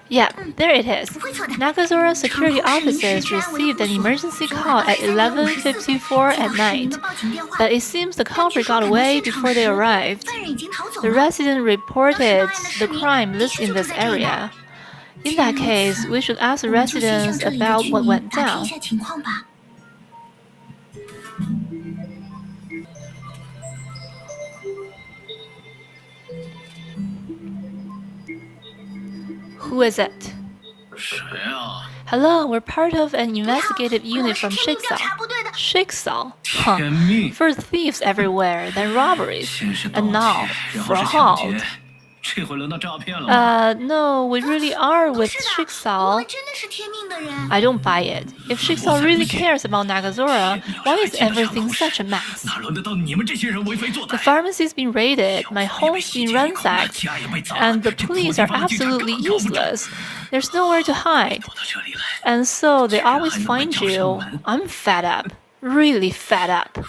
Yeah, there it is. Nagazora security officers received an emergency call at 11:54 at night, but it seems the culprit got away before they arrived. The resident reported the crime lives in this area. In that case, we should ask the residents about what went down. Who is it? Hello, we're part of an investigative unit from Ch36. Ch36? Huh. First thieves everywhere, then robberies, and now fraud. No, we really are with Ch36. I don't buy it. If Ch36 really cares about Nagazora, why is everything such a mess? The pharmacy's been raided, my home's been ransacked, and the police are absolutely useless. There's nowhere to hide. And so they always find you. I'm fed up. Really fed up.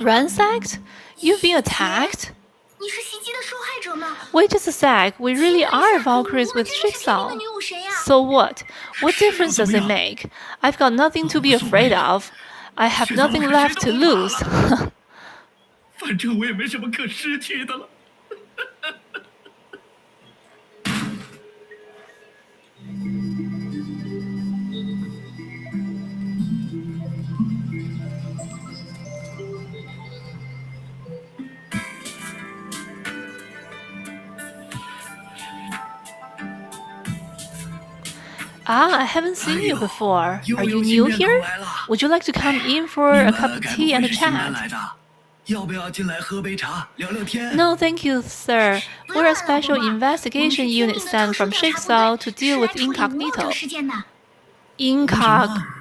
Ransacked? You've been attacked? Wait just a sec, we really are Valkyries with Ch36. So what? What difference does it make? I've got nothing to be afraid of. I have nothing left to lose. I haven't seen you before. Are you new here? Would you like to come in for a cup of tea and a chat? No, thank you, sir. We're a special investigation unit sent from Ch36 to deal with Incognito.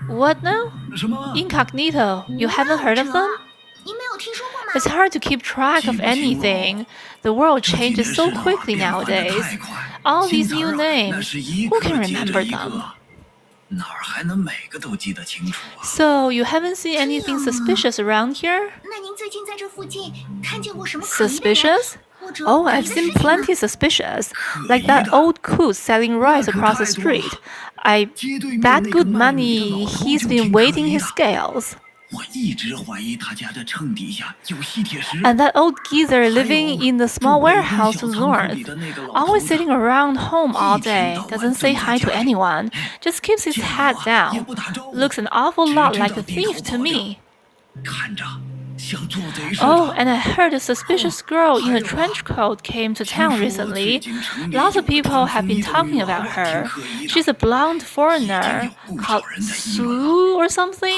What now? Incognito. You haven't heard of them? It's hard to keep track of anything. The world changes so quickly nowadays. All these new names, who can remember them? So, you haven't seen anything suspicious around here? Suspicious? Oh, I've seen plenty suspicious. Like that old coot selling rice across the street. I bet good money he's been weighting his scales. And that old geezer living in the small warehouse to the north, always sitting around home all day, doesn't say hi to anyone, just keeps his head down. Looks an awful lot like a thief to me. Oh, and I heard a suspicious girl in a trench coat came to town recently. Lots of people have been talking about her. She's a blonde foreigner called Sue or something.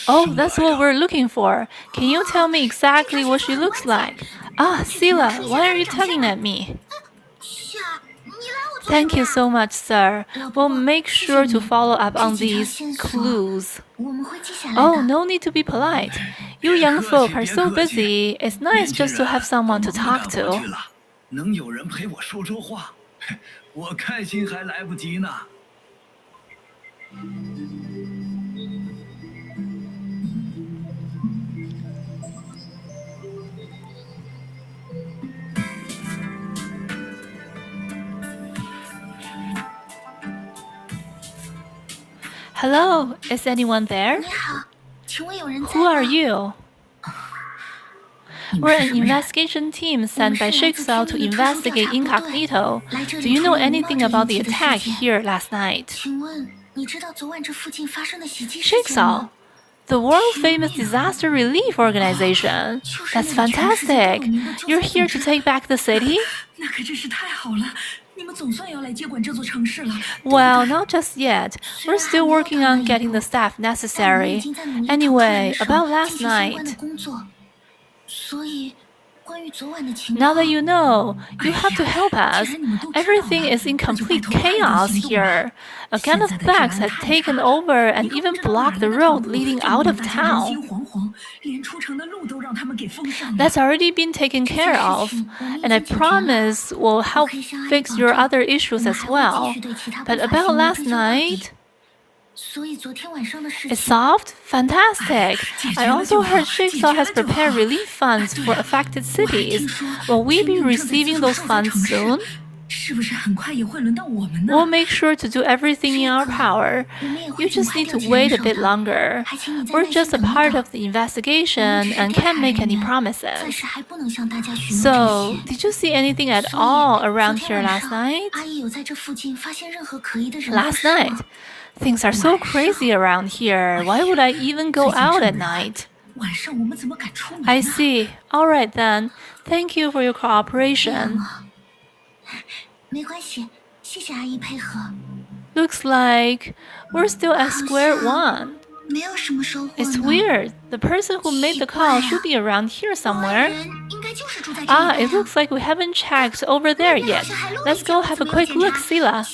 Oh, that's what we're looking for. Can you tell me exactly what she looks like? Ah, Sila, why are you tugging at me? Thank you so much, sir. We'll make sure to follow up on these clues. Oh, no need to be polite. You young folk are so busy. It's nice just to have someone to talk to. Hello, is anyone there? Who are you? We're an investigation team sent by Ch36 to investigate Incognito. Do you know anything about the attack here last night? Ch36, the world-famous disaster relief organization. That's fantastic. You're here to take back the city? Well, not just yet. We're still working on getting the staff necessary. Anyway, about last night. Now that you know, you have to help us. Everything is in complete chaos here. A gang of thugs has taken over and even blocked the road leading out of town. That's already been taken care of, and I promise we'll help fix your other issues as well. But about last night... It's solved? Fantastic! I also heard Jigsaw has prepared relief funds for affected cities. Will we be receiving those funds soon? We'll make sure to do everything in our power. You just need to wait a bit longer. We're just a part of the investigation and can't make any promises. So, did you see anything at all around here last night? Last night? Things are so crazy around here. Why would I even go out at night? I see. Alright then. Thank you for your cooperation. Looks like we're still at square one. It's weird. The person who made the call should be around here somewhere. It looks like we haven't checked over there yet. Let's go have a quick look, Sila.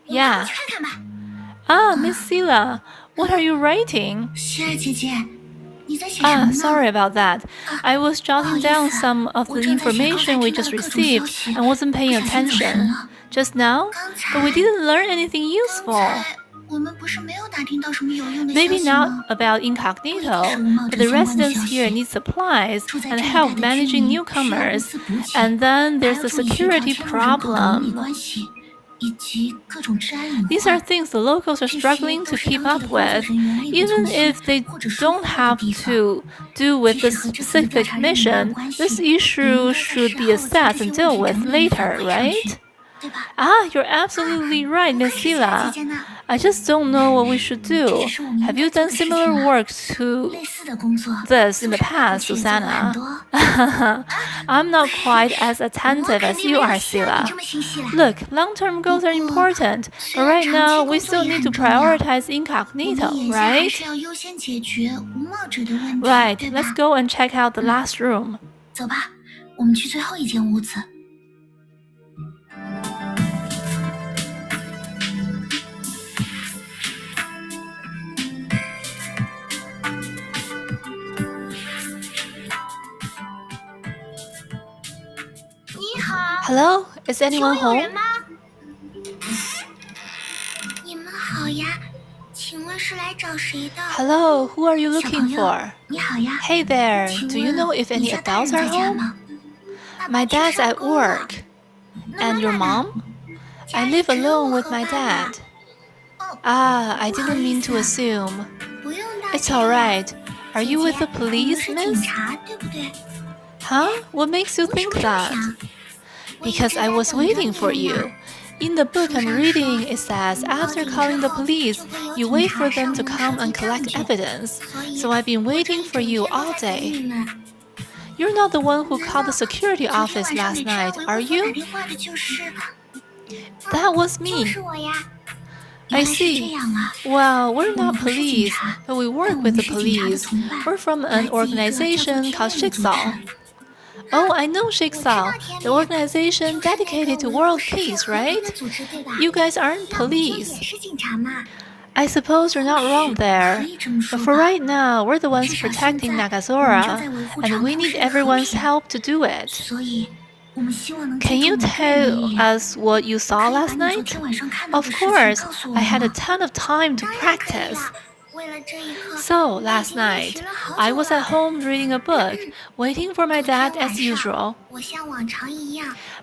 Yeah. Miss Sila, what are you writing? Sorry about that. I was jotting down some of the information we just received and wasn't paying attention. Just now? But we didn't learn anything useful. Maybe not about incognito, but the residents here need supplies and help managing newcomers. And then there's the security problem. These are things the locals are struggling to keep up with, even if they don't have to do with the specific mission. This issue should be assessed and dealt with later, right? You're absolutely right, Miss Sila. I just don't know what we should do. Have you done similar work to this in the past, Susanna? I'm not quite as attentive as you are, Sila. Look, long-term goals are important, but right now we still need to prioritize incognito, right? Right, let's go and check out the last room. Hello, is anyone home? Hello, who are you looking for? Hey there, do you know if any adults are home? My dad's at work. And your mom? I live alone with my dad. I didn't mean to assume. It's alright. Are you with the police, miss? Huh? What makes you think that? Because I was waiting for you. In the book I'm reading, it says after calling the police, you wait for them to come and collect evidence. So I've been waiting for you all day. You're not the one who called the security office last night, are you? That was me. I see. Well, we're not police, but we work with the police. We're from an organization called Jigsaw. Oh, I know Jigsaw, the organization dedicated to world peace, right? You guys aren't police. I suppose you're not wrong there. But for right now, we're the ones protecting Nagazora, and we need everyone's help to do it. Can you tell us what you saw last night? Of course, I had a ton of time to practice. So, last night, I was at home reading a book, waiting for my dad as usual.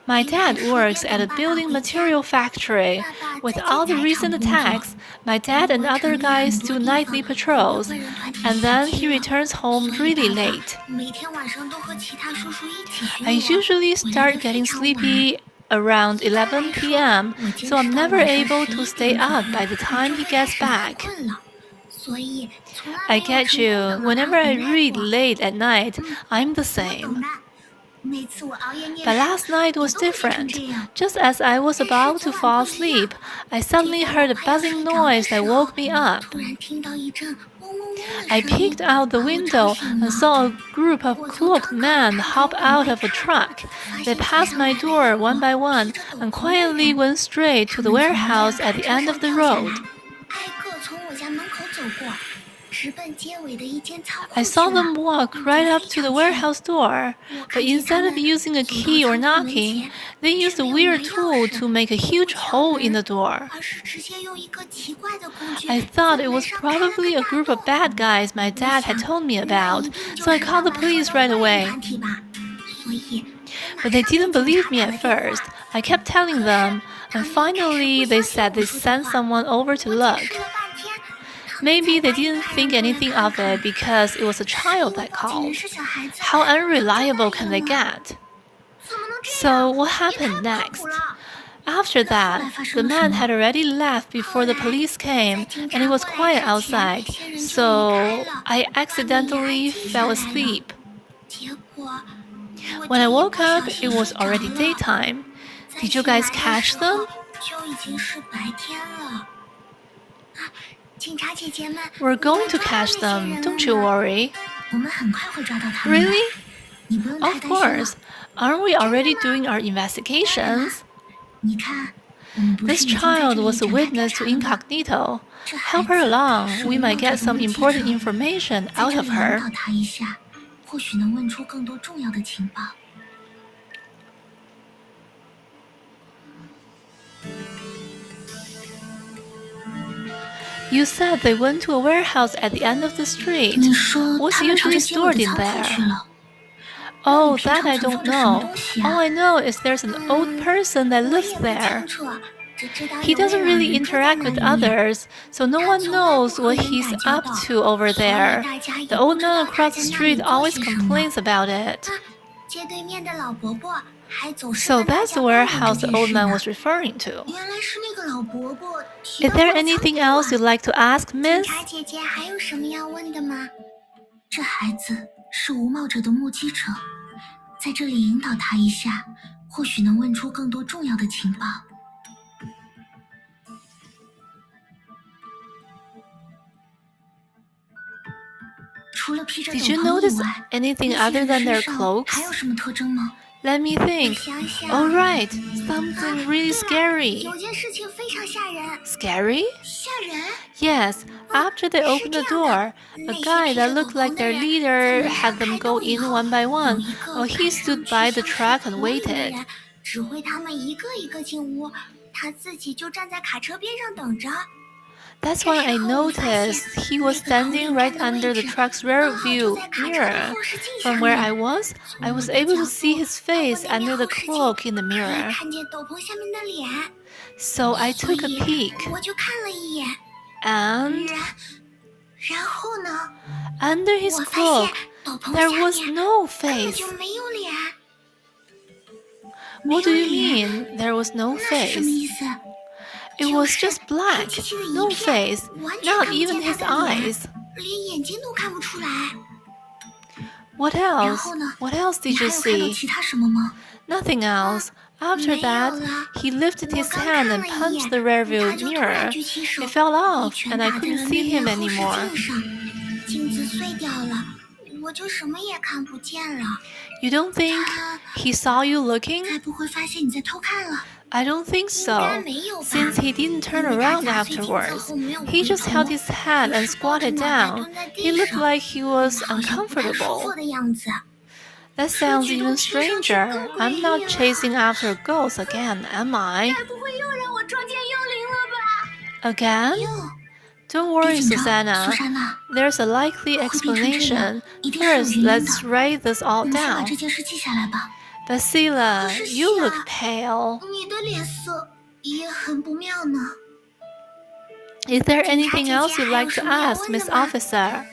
My dad works at a building material factory. With all the recent attacks, my dad and other guys do nightly patrols, and then he returns home really late. I usually start getting sleepy around 11 p.m., so I'm never able to stay up by the time he gets back. I get you. Whenever I read late at night, I'm the same. But last night was different. Just as I was about to fall asleep, I suddenly heard a buzzing noise that woke me up. I peeked out the window and saw a group of cloaked men hop out of a truck. They passed my door one by one and quietly went straight to the warehouse at the end of the road. I saw them walk right up to the warehouse door, but instead of using a key or knocking, they used a weird tool to make a huge hole in the door. I thought it was probably a group of bad guys my dad had told me about, so I called the police right away. But they didn't believe me at first. I kept telling them, and finally they said they sent someone over to look. Maybe they didn't think anything of it because it was a child that called. How unreliable can they get? So what happened next? After that, the man had already left before the police came, and it was quiet outside, so I accidentally fell asleep. When I woke up, it was already daytime. Did you guys catch them? We're going to catch them, don't you worry. Really? Of course. Aren't we already doing our investigations? This child was a witness to incognito. Help her along. We might get some important information out of her. You said they went to a warehouse at the end of the street. What's usually stored in there? Oh, that I don't know. All I know is there's an old person that lives there. He doesn't really interact with others, so no one knows what he's up to over there. The old man across the street always complains about it. So that's the warehouse the old man was referring to. Is there anything else you'd like to ask, Miss? Did you notice anything other than their cloaks? Let me think. Oh, right, something really scary. Scary? Yes, after they opened the door, a guy that looked like their leader had them go in one by one, while he stood by the truck and waited. That's when I noticed he was standing right under the truck's rear view mirror. From where I was able to see his face under the cloak in the mirror. So I took a peek. And under his cloak, there was no face. What do you mean, there was no face? It was just black, no face, not even his eyes. What else? What else did you see? Nothing else. After that, he lifted his hand and punched the rearview mirror. It fell off, and I couldn't see him anymore. You don't think he saw you looking? I don't think so, since he didn't turn around afterwards. He just held his head and squatted down. He looked like he was uncomfortable. That sounds even stranger. I'm not chasing after ghosts again, am I? Again? Don't worry, Susanna. There's a likely explanation. First, let's write this all down. Basila, you look pale. Is there anything else you'd like to ask, Miss Officer?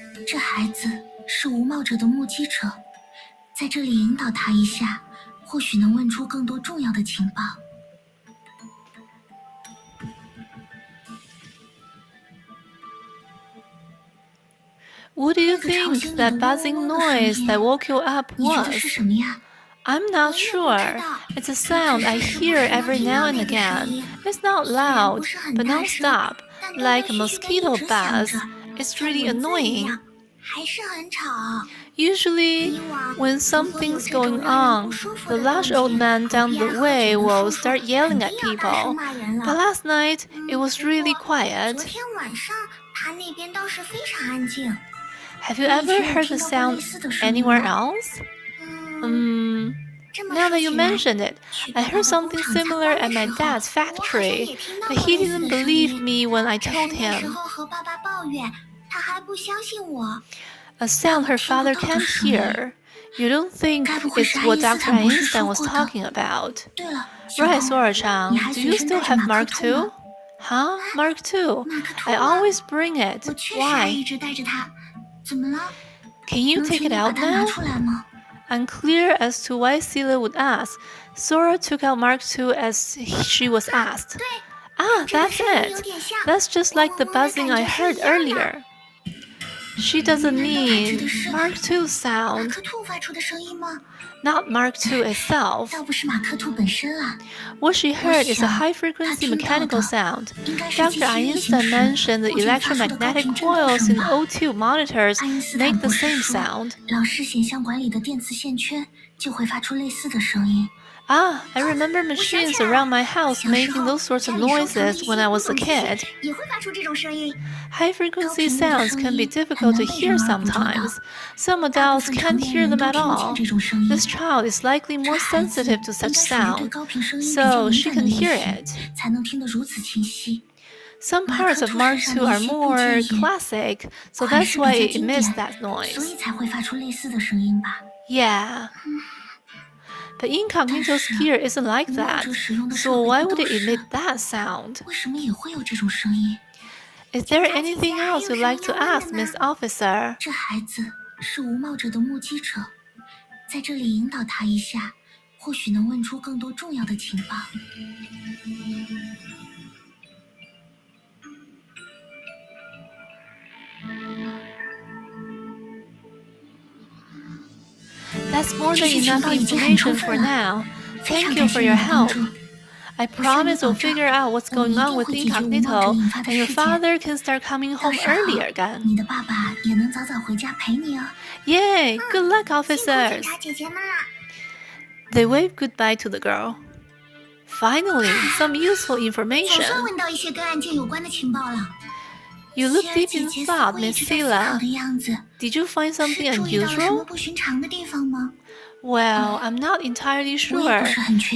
What do you think that buzzing noise that woke you up was? I'm not sure. It's a sound I hear every now and again. It's not loud, but non-stop, like a mosquito buzz. It's really annoying. Usually, when something's going on, the large old man down the way will start yelling at people. But last night, it was really quiet. Have you ever heard the sound anywhere else? Now that you mention it, I heard something similar at my dad's factory, but he didn't believe me when I told him. A sound her father can't hear. You don't think it's what Dr. Einstein was talking about. Right, 索尔长, do you still have Mark II? Huh? Mark II? I always bring it. Why? Can you take it out now? Unclear as to why Sila would ask, Sora took out Mark II as she was asked. Ah, that's it. That's just like the buzzing I heard earlier. She doesn't mean Mark II sound. Not Mark II itself. What she heard is a high-frequency mechanical sound. Dr. Einstein mentioned the electromagnetic coils in O2 monitors make the same sound. Ah, I remember machines around my house making those sorts of noises when I was a kid. High-frequency sounds can be difficult to hear sometimes. Some adults can't hear them at all. This child is likely more sensitive to such sound, so she can hear it. Some parts of Mark II are more classic, so that's why it emits that noise. Yeah. But incognito's gear isn't like that, so why would it emit that sound? Is there anything else you'd like to ask, Miss Officer? That's more than enough information for now. Thank you for your help. I promise we'll figure out what's going on with Incognito, and your father can start coming home earlier again. Yay! Good luck, officers! They waved goodbye to the girl. Finally, some useful information. You look deep in thought, Miss Sila. Did you find something unusual? Well, I'm not entirely sure.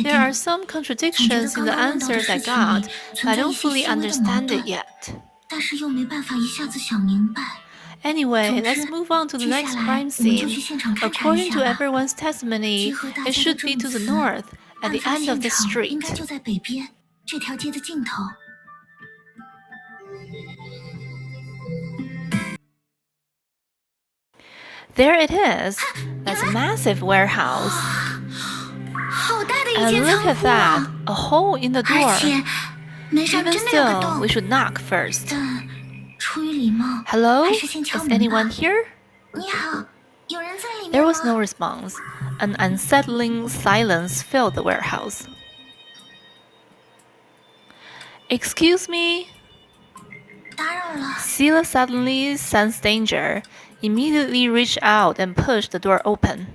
There are some contradictions in the answers I got, but I don't fully understand it yet. Anyway, let's move on to the next crime scene. According to everyone's testimony, it should be to the north, at the end of the street. There it is. That's a massive warehouse. And look at that, a hole in the door. Even still, we should knock first. Hello? Is anyone here? There was no response. An unsettling silence filled the warehouse. Excuse me? Sila suddenly sensed danger. Immediately reached out and pushed the door open.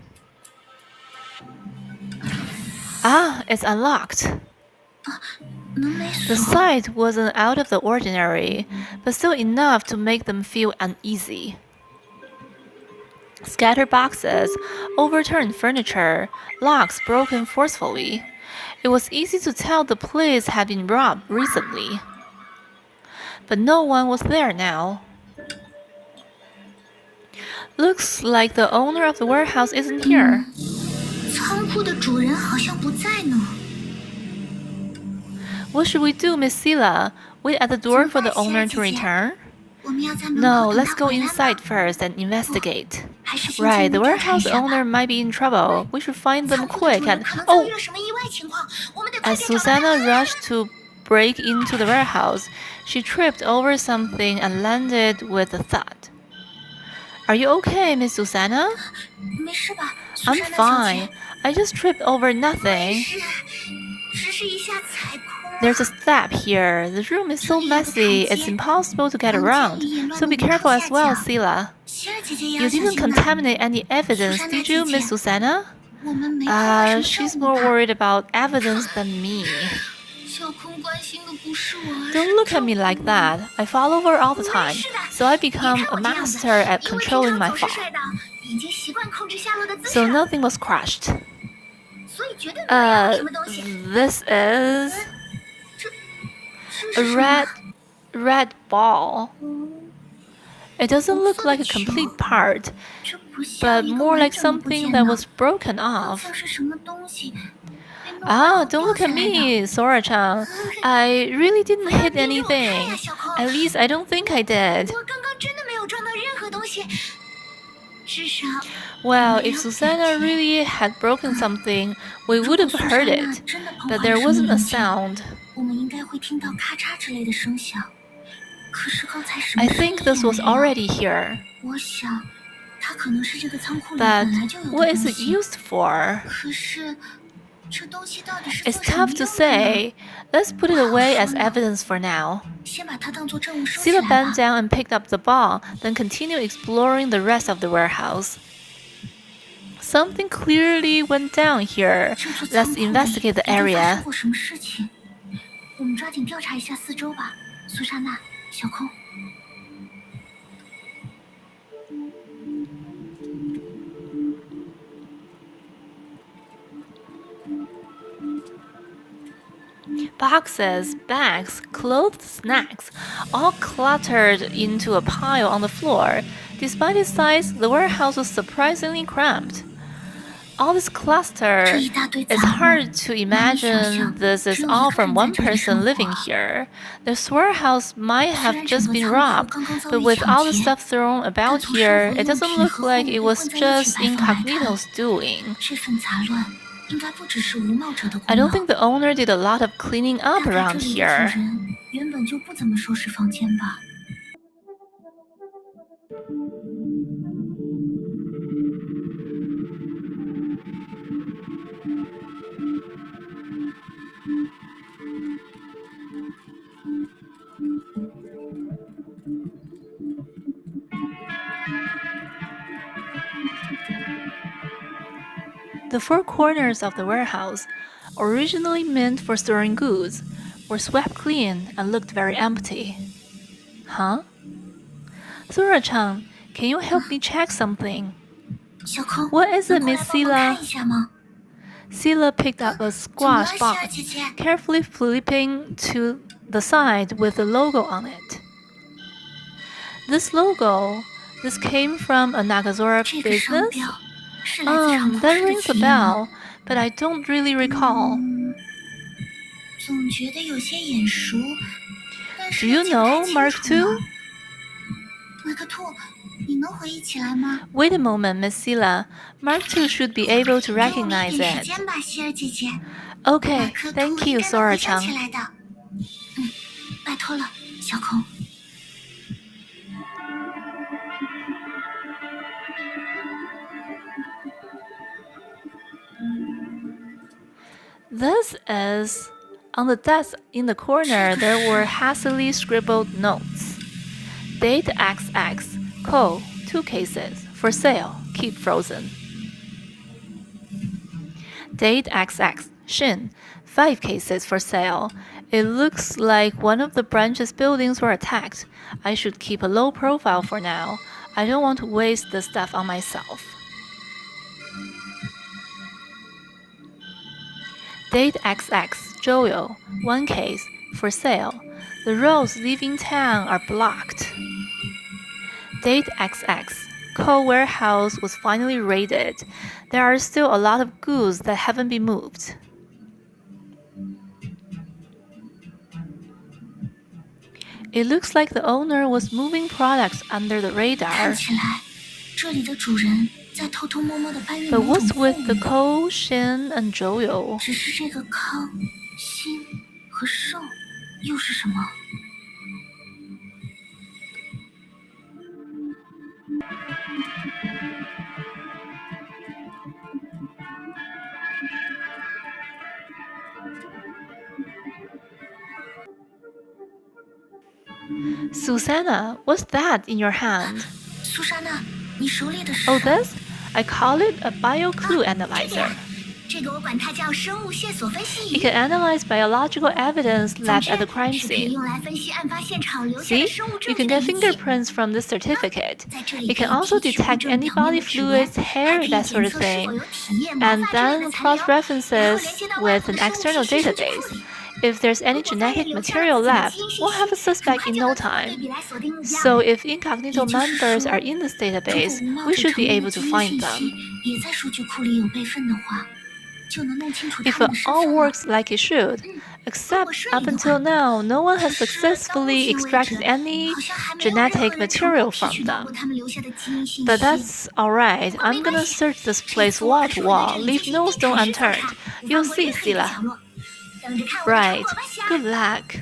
Ah, it's unlocked. The sight wasn't out of the ordinary, but still enough to make them feel uneasy. Scattered boxes, overturned furniture, locks broken forcefully. It was easy to tell the place had been robbed recently. But no one was there now. Looks like the owner of the warehouse isn't here. What should we do, Miss Sila? Wait at the door for the owner to return? No, let's go inside first and investigate. Right, the warehouse owner might be in trouble. We should find them quick and... Oh! As Susanna rushed to break into the warehouse, she tripped over something and landed with a thud. Are you okay, Miss Susanna? I'm fine. I just tripped over nothing. There's a step here. The room is so messy, it's impossible to get around. So be careful as well, Sila. You didn't contaminate any evidence, did you, Miss Susanna? She's more worried about evidence than me. Don't look at me like that. I fall over all the time, so I become a master at controlling my fall. So nothing was crushed. This is a red ball. It doesn't look like a complete part, but more like something that was broken off. Don't look at me, Sora-chan. I really didn't hit anything. At least I don't think I did. Well, if Susanna really had broken something, we would have heard it, but there wasn't a sound. I think this was already here. But what is it used for? It's tough to say. Let's put it away as evidence for now. Sila bent down and picked up the ball, then continued exploring the rest of the warehouse. Something clearly went down here. Let's investigate the area. Boxes, bags, clothes, snacks, all cluttered into a pile on the floor. Despite its size, the warehouse was surprisingly cramped. All this cluster, it's hard to imagine this is all from one person living here. This warehouse might have just been robbed, but with all the stuff thrown about here, it doesn't look like it was just Incognito's doing. I don't think the owner did a lot of cleaning up around here. The four corners of the warehouse, originally meant for storing goods, were swept clean and looked very empty. Huh? Sora-chan, can you help me check something? What is it, Miss Sila? Sila picked up a squash box, carefully flipping to the side with the logo on it. This logo, this came from a Nagazora business? That rings a bell, but I don't really recall. Do you know Mark II? Wait a moment, Miss Sila. Mark II should be able to recognize it. Okay, thank you, Sora-chan. This is... On the desk in the corner, there were hastily scribbled notes. Date XX, Ko, 2 cases, for sale, keep frozen. Date XX, Shin, 5 cases for sale. It looks like one of the branch's buildings were attacked. I should keep a low profile for now. I don't want to waste the stuff on myself. Date XX, Joyo, 1 case, for sale. The roads leaving town are blocked. Date XX, Ko warehouse was finally raided. There are still a lot of goods that haven't been moved. It looks like the owner was moving products under the radar. But what's with the Ko, Shin, and Joyo? Susanna, what's that in your hand? Oh, this? I call it a bio-clue analyzer. It can analyze biological evidence left at the crime scene. See, you can get fingerprints from this certificate. It can also detect any body fluids, hair, that sort of thing, and then cross-references with an external database. If there's any genetic material left, we'll have a suspect in no time. So if incognito members are in this database, we should be able to find them. If it all works like it should, except up until now, no one has successfully extracted any genetic material from them. But that's alright, I'm gonna search this place wall to wall, leave no stone unturned. You'll see, Sila. Right, good luck.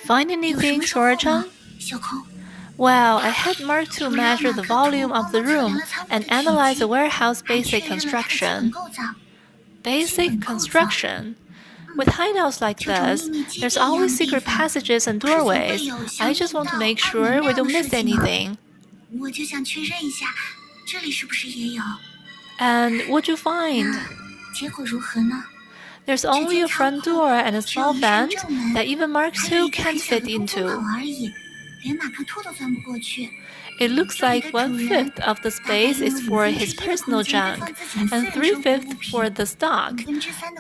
Find anything, Sora-chan? Well, I had Mark II measure the volume of the room and analyze the warehouse basic construction. Basic construction? With hideouts like this, there's always secret passages and doorways. I just want to make sure we don't miss anything. And what'd you find? There's only a front door and a small vent that even Mark II can't fit into. It looks like 1/5 of the space is for his personal junk, and 3/5 for the stock,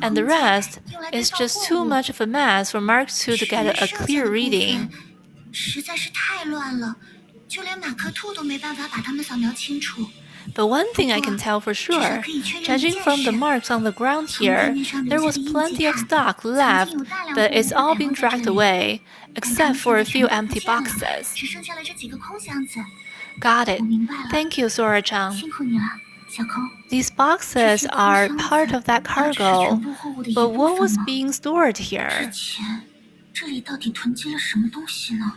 and the rest is just too much of a mess for Mark II to get a clear reading. But one thing I can tell for sure, judging from the marks on the ground here, there was plenty of stock left, but it's all been dragged away, except for a few empty boxes. Got it. Thank you, Sora-chan. These boxes are part of that cargo, but what was being stored here? 这里到底囤积了什么东西呢？